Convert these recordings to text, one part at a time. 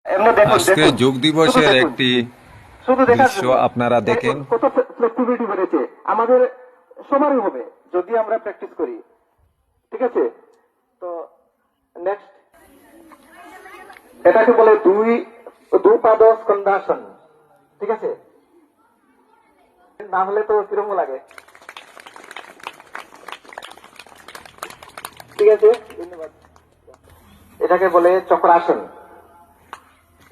আজকে যোগ দিবসের একটি দৃশ্য আপনারা দেখেন। কত ফ্লেক্সিবিলিটি বেড়েছে আমাদের সবারই হবে যদি আমরা প্র্যাকটিস করি। ঠিক আছে, তো নেক্সট এটাকে বলে দুপাদ স্কন্দাসন। ঠিক আছে, না হলে তো কিরকম লাগে। ঠিক আছে, ধন্যবাদ। এটাকে বলে চক্রাসন।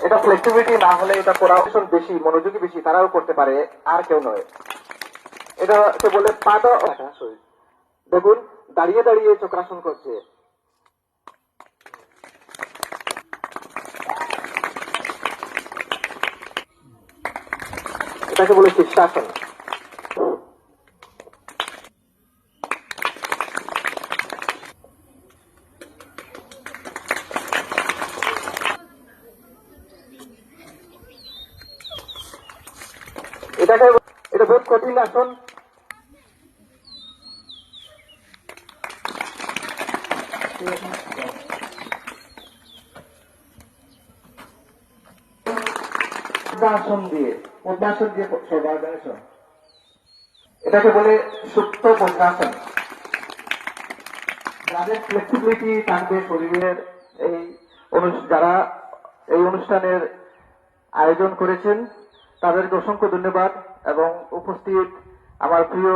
এটা ফ্লেক্সিবিলিটি না হলে এটা কোরাপশন বেশি, মনোযোগী বেশি তারাও করতে পারে, আর কেউ নয়। এটাকে বলে পাদ। দেখুন দাঁড়িয়ে দাঁড়িয়ে চক্রাসন করছে। এটাকে বলে শীর্ষাসন। এটা বহুত কঠিন আসন। পদ্মাসন। এটাকে বলে সুপ্ত পদ্মাসন। যাদের ফ্লেক্সিবিলিটি থাকবে শরীরের, যারা এই অনুষ্ঠানের আয়োজন করেছেন তাদেরকে অসংখ্য ধন্যবাদ। এবং উপস্থিত আমার প্রিয়